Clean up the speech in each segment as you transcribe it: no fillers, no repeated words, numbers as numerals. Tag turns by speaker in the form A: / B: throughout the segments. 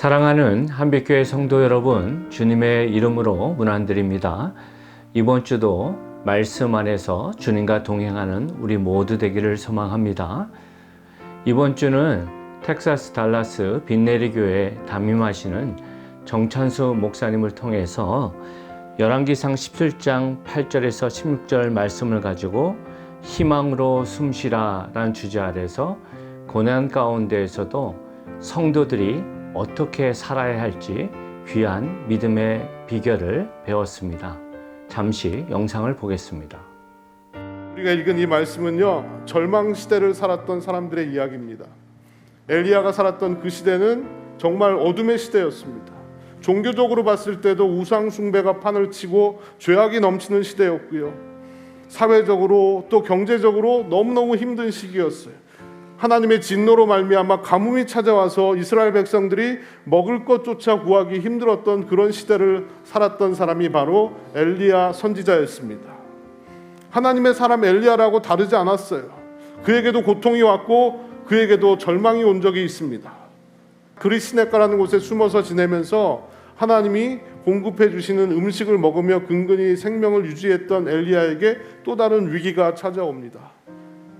A: 사랑하는 한빛교회 성도 여러분, 주님의 이름으로 문안드립니다. 이번 주도 말씀 안에서 주님과 동행하는 우리 모두 되기를 소망합니다. 이번 주는 텍사스 달라스 빈네리 교회 담임하시는 정찬수 목사님을 통해서 열왕기상 17장 8절에서 16절 말씀을 가지고 희망으로 숨쉬라 라는 주제 아래서 고난 가운데에서도 성도들이 어떻게 살아야 할지 귀한 믿음의 비결을 배웠습니다. 잠시 영상을 보겠습니다.
B: 우리가 읽은 이 말씀은요, 절망 시대를 살았던 사람들의 이야기입니다. 엘리야가 살았던 그 시대는 정말 어둠의 시대였습니다. 종교적으로 봤을 때도 우상 숭배가 판을 치고 죄악이 넘치는 시대였고요, 사회적으로 또 경제적으로 너무너무 힘든 시기였어요. 하나님의 진노로 말미암아 가뭄이 찾아와서 이스라엘 백성들이 먹을 것조차 구하기 힘들었던 그런 시대를 살았던 사람이 바로 엘리야 선지자였습니다. 하나님의 사람 엘리야라고 다르지 않았어요. 그에게도 고통이 왔고 그에게도 절망이 온 적이 있습니다. 그리스네가라는 곳에 숨어서 지내면서 하나님이 공급해 주시는 음식을 먹으며 근근히 생명을 유지했던 엘리야에게 또 다른 위기가 찾아옵니다.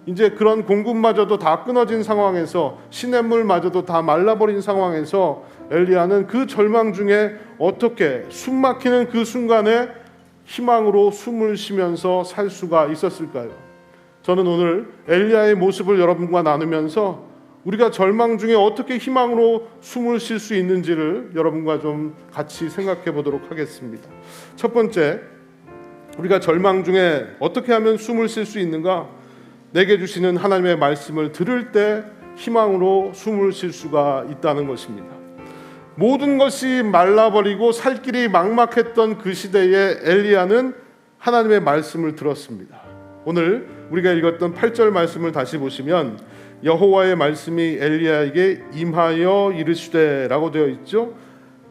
B: 이제 그런 공급마저도 다 끊어진 상황에서 시냇물마저도 다 말라버린 상황에서 엘리야는 그 절망 중에 어떻게 숨막히는 그 순간에 희망으로 숨을 쉬면서 살 수가 있었을까요? 저는 오늘 엘리야의 모습을 여러분과 나누면서 우리가 절망 중에 어떻게 희망으로 숨을 쉴 수 있는지를 여러분과 좀 같이 생각해 보도록 하겠습니다. 첫 번째, 우리가 절망 중에 어떻게 하면 숨을 쉴 수 있는가? 내게 주시는 하나님의 말씀을 들을 때 희망으로 숨을 쉴 수가 있다는 것입니다. 모든 것이 말라버리고 살 길이 막막했던 그 시대에 엘리야는 하나님의 말씀을 들었습니다. 오늘 우리가 읽었던 8절 말씀을 다시 보시면 여호와의 말씀이 엘리야에게 임하여 이르시되라고 되어 있죠.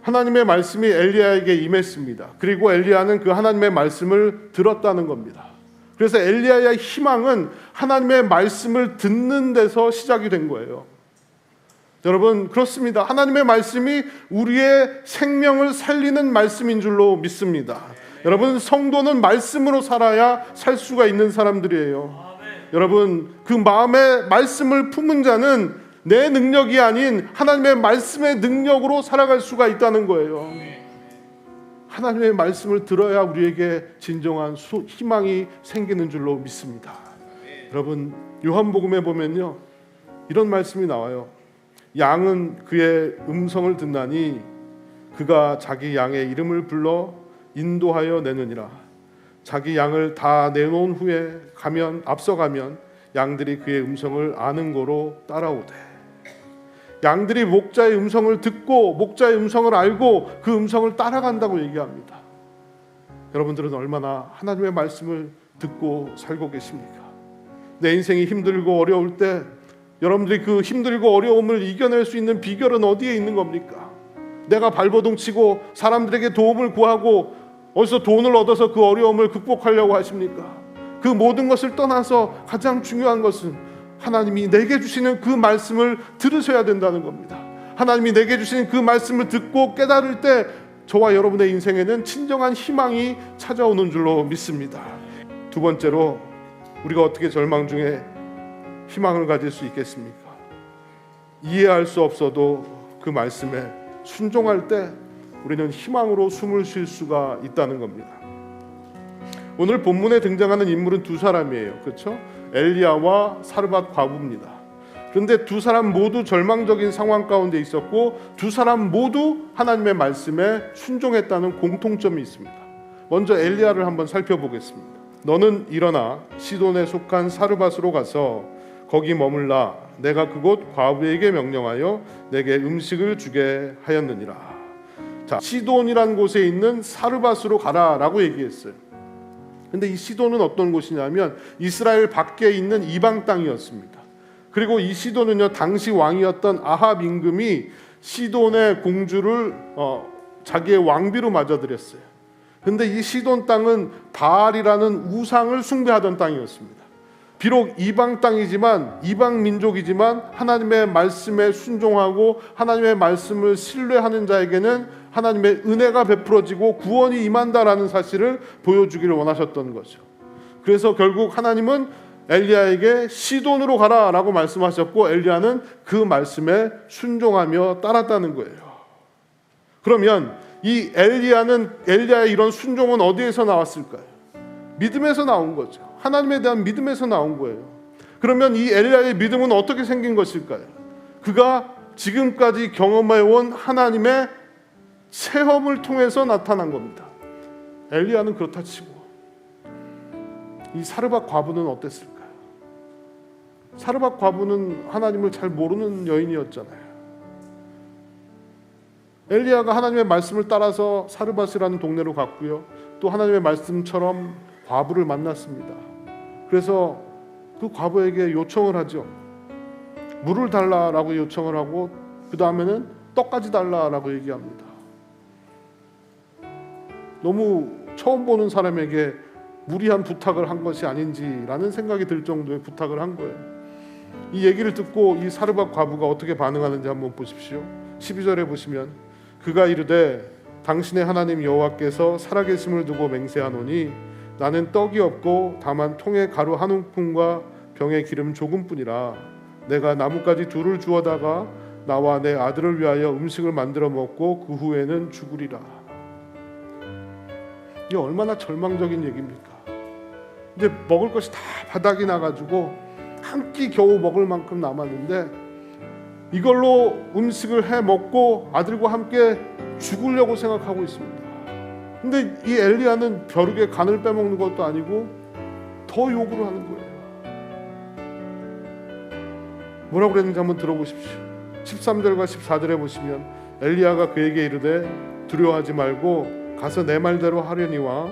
B: 하나님의 말씀이 엘리야에게 임했습니다. 그리고 엘리야는 그 하나님의 말씀을 들었다는 겁니다. 그래서 엘리야의 희망은 하나님의 말씀을 듣는 데서 시작이 된 거예요. 여러분, 그렇습니다. 하나님의 말씀이 우리의 생명을 살리는 말씀인 줄로 믿습니다. 여러분, 성도는 말씀으로 살아야 살 수가 있는 사람들이에요. 여러분, 그 마음의 말씀을 품은 자는 내 능력이 아닌 하나님의 말씀의 능력으로 살아갈 수가 있다는 거예요. 하나님의 말씀을 들어야 우리에게 진정한 희망이 생기는 줄로 믿습니다. 여러분, 요한복음에 보면요, 이런 말씀이 나와요. 양은 그의 음성을 듣나니 그가 자기 양의 이름을 불러 인도하여 내느니라. 자기 양을 다 내놓은 후에 앞서가면 양들이 그의 음성을 아는 거로 따라오되, 양들이 목자의 음성을 듣고 목자의 음성을 알고 그 음성을 따라간다고 얘기합니다. 여러분들은 얼마나 하나님의 말씀을 듣고 살고 계십니까? 내 인생이 힘들고 어려울 때 여러분들이 그 힘들고 어려움을 이겨낼 수 있는 비결은 어디에 있는 겁니까? 내가 발버둥 치고 사람들에게 도움을 구하고 어디서 돈을 얻어서 그 어려움을 극복하려고 하십니까? 그 모든 것을 떠나서 가장 중요한 것은 하나님이 내게 주시는 그 말씀을 들으셔야 된다는 겁니다. 하나님이 내게 주시는 그 말씀을 듣고 깨달을 때 저와 여러분의 인생에는 진정한 희망이 찾아오는 줄로 믿습니다. 두 번째로, 우리가 어떻게 절망 중에 희망을 가질 수 있겠습니까? 이해할 수 없어도 그 말씀에 순종할 때 우리는 희망으로 숨을 쉴 수가 있다는 겁니다. 오늘 본문에 등장하는 인물은 두 사람이에요. 그렇죠? 엘리야와 사르밧 과부입니다. 그런데 두 사람 모두 절망적인 상황 가운데 있었고 두 사람 모두 하나님의 말씀에 순종했다는 공통점이 있습니다. 먼저 엘리야를 한번 살펴보겠습니다. 너는 일어나 시돈에 속한 사르밧으로 가서 거기 머물라. 내가 그곳 과부에게 명령하여 내게 음식을 주게 하였느니라. 자, 시돈이란 곳에 있는 사르밧으로 가라라고 얘기했어요. 근데 이 시돈은 어떤 곳이냐면 이스라엘 밖에 있는 이방 땅이었습니다. 그리고 이 시돈은요, 당시 왕이었던 아합 임금이 시돈의 공주를 자기의 왕비로 맞아들였어요. 근데 이 시돈 땅은 바알이라는 우상을 숭배하던 땅이었습니다. 비록 이방 땅이지만, 이방 민족이지만 하나님의 말씀에 순종하고 하나님의 말씀을 신뢰하는 자에게는 하나님의 은혜가 베풀어지고 구원이 임한다라는 사실을 보여주기를 원하셨던 거죠. 그래서 결국 하나님은 엘리야에게 시돈으로 가라라고 말씀하셨고, 엘리야는 그 말씀에 순종하며 따랐다는 거예요. 그러면 이 엘리야의 이런 순종은 어디에서 나왔을까요? 믿음에서 나온 거죠. 하나님에 대한 믿음에서 나온 거예요. 그러면 이 엘리야의 믿음은 어떻게 생긴 것일까요? 그가 지금까지 경험해온 하나님의 체험을 통해서 나타난 겁니다. 엘리야는 그렇다 치고 이 사르밧 과부는 어땠을까요? 사르밧 과부는 하나님을 잘 모르는 여인이었잖아요. 엘리야가 하나님의 말씀을 따라서 사르밧이라는 동네로 갔고요. 또 하나님의 말씀처럼 과부를 만났습니다. 그래서 그 과부에게 요청을 하죠. 물을 달라라고 요청을 하고 그 다음에는 떡까지 달라라고 얘기합니다. 너무 처음 보는 사람에게 무리한 부탁을 한 것이 아닌지라는 생각이 들 정도의 부탁을 한 거예요. 이 얘기를 듣고 이 사르밧 과부가 어떻게 반응하는지 한번 보십시오. 12절에 보시면 그가 이르되 당신의 하나님 여호와께서 살아계심을 두고 맹세하노니 나는 떡이 없고 다만 통에 가루 한 움큼과 병에 기름 조금뿐이라. 내가 나뭇가지 둘을 주워다가 나와 내 아들을 위하여 음식을 만들어 먹고 그 후에는 죽으리라. 이게 얼마나 절망적인 얘기입니까? 이제 먹을 것이 다 바닥이 나가지고 한 끼 겨우 먹을 만큼 남았는데 이걸로 음식을 해 먹고 아들과 함께 죽으려고 생각하고 있습니다. 근데 이 엘리야는 벼룩에 간을 빼먹는 것도 아니고 더 요구를 하는 거예요. 뭐라고 그랬는지 한번 들어보십시오. 13절과 14절에 보시면 엘리야가 그에게 이르되 두려워하지 말고 가서 내 말대로 하려니와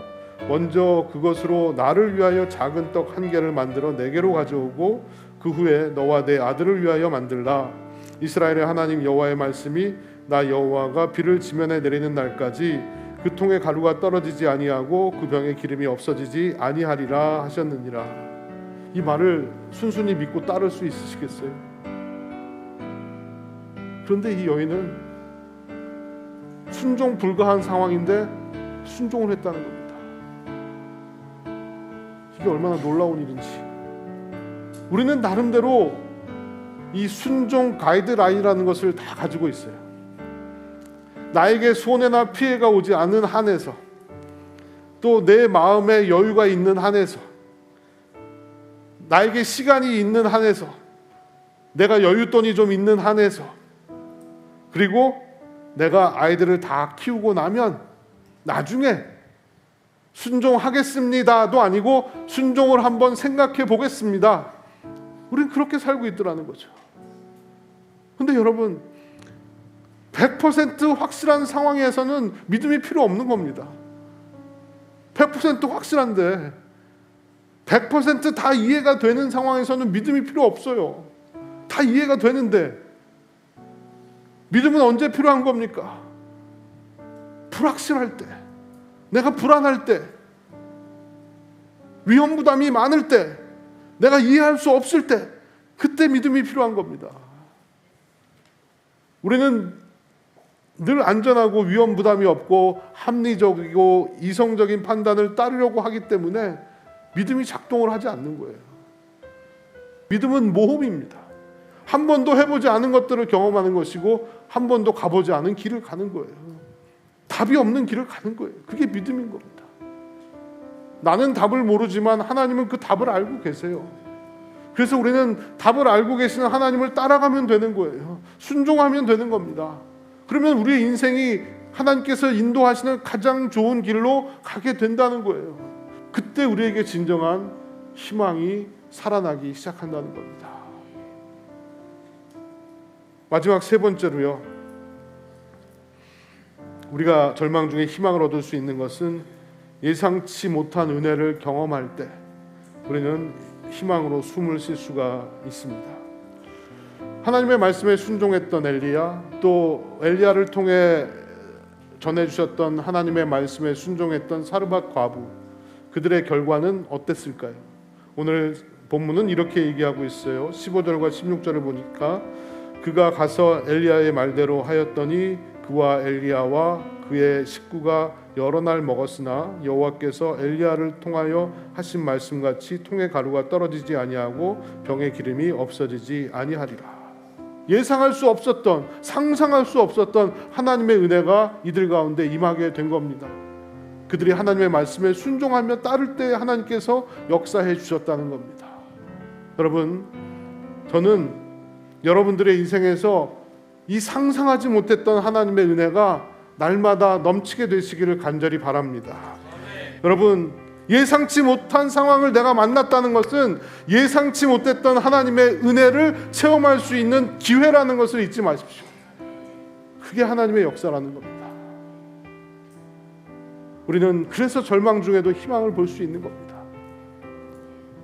B: 먼저 그것으로 나를 위하여 작은 떡 한 개를 만들어 내게로 가져오고 그 후에 너와 내 아들을 위하여 만들라. 이스라엘의 하나님 여호와의 말씀이 나 여호와가 비를 지면에 내리는 날까지 그 통에 가루가 떨어지지 아니하고 그 병에 기름이 없어지지 아니하리라 하셨느니라. 이 말을 순순히 믿고 따를 수 있으시겠어요? 그런데 이 여인은 순종 불가한 상황인데 순종을 했다는 겁니다. 이게 얼마나 놀라운 일인지. 우리는 나름대로 이 순종 가이드라인이라는 것을 다 가지고 있어요. 나에게 손해나 피해가 오지 않은 한에서, 또 내 마음에 여유가 있는 한에서, 나에게 시간이 있는 한에서, 내가 여윳돈이 좀 있는 한에서, 그리고 내가 아이들을 다 키우고 나면 나중에 순종하겠습니다도 아니고 순종을 한번 생각해 보겠습니다. 우린 그렇게 살고 있더라는 거죠. 근데 여러분, 100% 확실한 상황에서는 믿음이 필요 없는 겁니다. 100% 확실한데 100% 다 이해가 되는 상황에서는 믿음이 필요 없어요. 다 이해가 되는데 믿음은 언제 필요한 겁니까? 불확실할 때, 내가 불안할 때, 위험 부담이 많을 때, 내가 이해할 수 없을 때, 그때 믿음이 필요한 겁니다. 우리는 늘 안전하고 위험 부담이 없고 합리적이고 이성적인 판단을 따르려고 하기 때문에 믿음이 작동을 하지 않는 거예요. 믿음은 모험입니다. 한 번도 해보지 않은 것들을 경험하는 것이고 한 번도 가보지 않은 길을 가는 거예요. 답이 없는 길을 가는 거예요. 그게 믿음인 겁니다. 나는 답을 모르지만 하나님은 그 답을 알고 계세요. 그래서 우리는 답을 알고 계시는 하나님을 따라가면 되는 거예요. 순종하면 되는 겁니다. 그러면 우리의 인생이 하나님께서 인도하시는 가장 좋은 길로 가게 된다는 거예요. 그때 우리에게 진정한 희망이 살아나기 시작한다는 겁니다. 마지막 세 번째로요, 우리가 절망 중에 희망을 얻을 수 있는 것은 예상치 못한 은혜를 경험할 때 우리는 희망으로 숨을 쉴 수가 있습니다. 하나님의 말씀에 순종했던 엘리야, 또 엘리야를 통해 전해주셨던 하나님의 말씀에 순종했던 사르밧 과부, 그들의 결과는 어땠을까요? 오늘 본문은 이렇게 얘기하고 있어요. 15절과 16절을 보니까 그가 가서 엘리야의 말대로 하였더니 그와 엘리야와 그의 식구가 여러 날 먹었으나 여호와께서 엘리야를 통하여 하신 말씀같이 통의 가루가 떨어지지 아니하고 병의 기름이 없어지지 아니하리라. 예상할 수 없었던, 상상할 수 없었던 하나님의 은혜가 이들 가운데 임하게 된 겁니다. 그들이 하나님의 말씀에 순종하며 따를 때 하나님께서 역사해 주셨다는 겁니다. 여러분, 저는 여러분들의 인생에서 이 상상하지 못했던 하나님의 은혜가 날마다 넘치게 되시기를 간절히 바랍니다. 여러분, 예상치 못한 상황을 내가 만났다는 것은 예상치 못했던 하나님의 은혜를 체험할 수 있는 기회라는 것을 잊지 마십시오. 그게 하나님의 역사라는 겁니다. 우리는 그래서 절망 중에도 희망을 볼 수 있는 겁니다.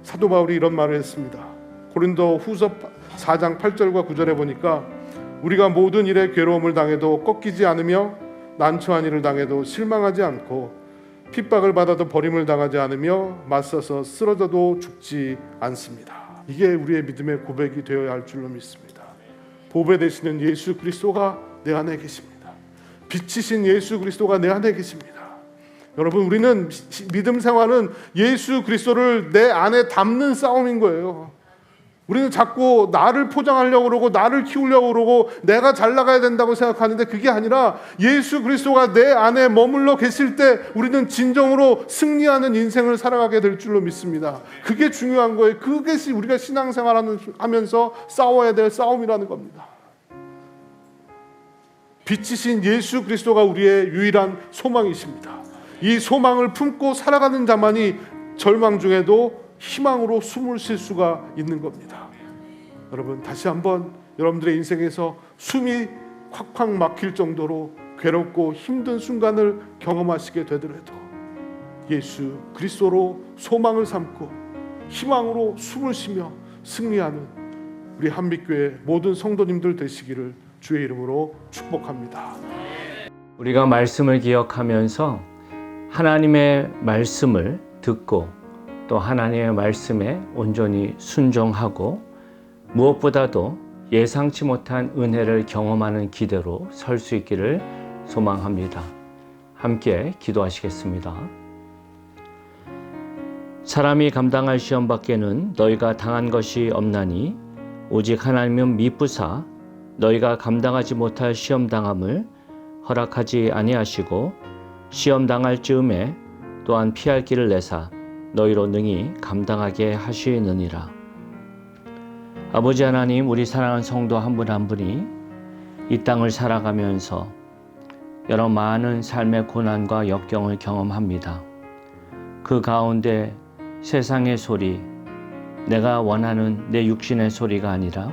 B: 사도 바울이 이런 말을 했습니다. 고린도 후서 4장 8절과 9절에 보니까 우리가 모든 일에 괴로움을 당해도 꺾이지 않으며 난처한 일을 당해도 실망하지 않고 핍박을 받아도 버림을 당하지 않으며 맞서서 쓰러져도 죽지 않습니다. 이게 우리의 믿음의 고백이 되어야 할 줄로 믿습니다. 보배 되시는 예수 그리스도가 내 안에 계십니다. 빛이신 예수 그리스도가 내 안에 계십니다. 여러분, 우리는 믿음 생활은 예수 그리스도를 내 안에 담는 싸움인 거예요. 우리는 자꾸 나를 포장하려고 그러고 나를 키우려고 그러고 내가 잘 나가야 된다고 생각하는데 그게 아니라 예수 그리스도가 내 안에 머물러 계실 때 우리는 진정으로 승리하는 인생을 살아가게 될 줄로 믿습니다. 그게 중요한 거예요. 그것이 우리가 신앙생활하면서 싸워야 될 싸움이라는 겁니다. 빛이신 예수 그리스도가 우리의 유일한 소망이십니다. 이 소망을 품고 살아가는 자만이 절망 중에도 희망으로 숨을 쉴 수가 있는 겁니다. 여러분, 다시 한번 여러분들의 인생에서 숨이 콱콱 막힐 정도로 괴롭고 힘든 순간을 경험하시게 되더라도 예수 그리스도로 소망을 삼고 희망으로 숨을 쉬며 승리하는 우리 한빛교회 모든 성도님들 되시기를 주의 이름으로 축복합니다.
A: 우리가 말씀을 기억하면서 하나님의 말씀을 듣고 또 하나님의 말씀에 온전히 순종하고 무엇보다도 예상치 못한 은혜를 경험하는 기대로 설 수 있기를 소망합니다. 함께 기도하시겠습니다. 사람이 감당할 시험 밖에는 너희가 당한 것이 없나니 오직 하나님은 미쁘사 너희가 감당하지 못할 시험 당함을 허락하지 아니하시고 시험 당할 즈음에 또한 피할 길을 내사 너희로 능히 감당하게 하시느니라. 아버지 하나님, 우리 사랑하는 성도 한 분 한 분이 이 땅을 살아가면서 여러 많은 삶의 고난과 역경을 경험합니다. 그 가운데 세상의 소리, 내가 원하는 내 육신의 소리가 아니라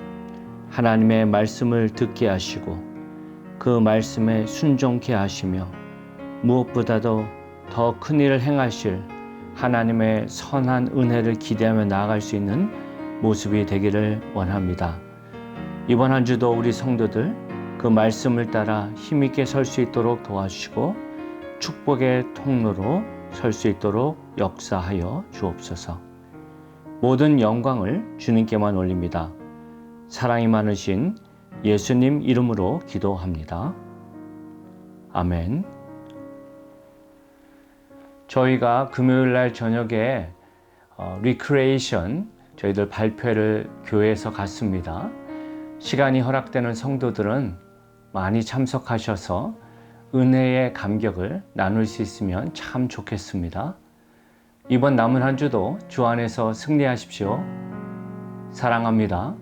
A: 하나님의 말씀을 듣게 하시고 그 말씀에 순종케 하시며 무엇보다도 더 큰 일을 행하실 하나님의 선한 은혜를 기대하며 나아갈 수 있는 모습이 되기를 원합니다. 이번 한 주도 우리 성도들 그 말씀을 따라 힘있게 설 수 있도록 도와주시고 축복의 통로로 설 수 있도록 역사하여 주옵소서. 모든 영광을 주님께만 올립니다. 사랑이 많으신 예수님 이름으로 기도합니다. 아멘. 저희가 금요일날 저녁에 리크레이션 저희들 발표회를 교회에서 갔습니다. 시간이 허락되는 성도들은 많이 참석하셔서 은혜의 감격을 나눌 수 있으면 참 좋겠습니다. 이번 남은 한 주도 주 안에서 승리하십시오. 사랑합니다.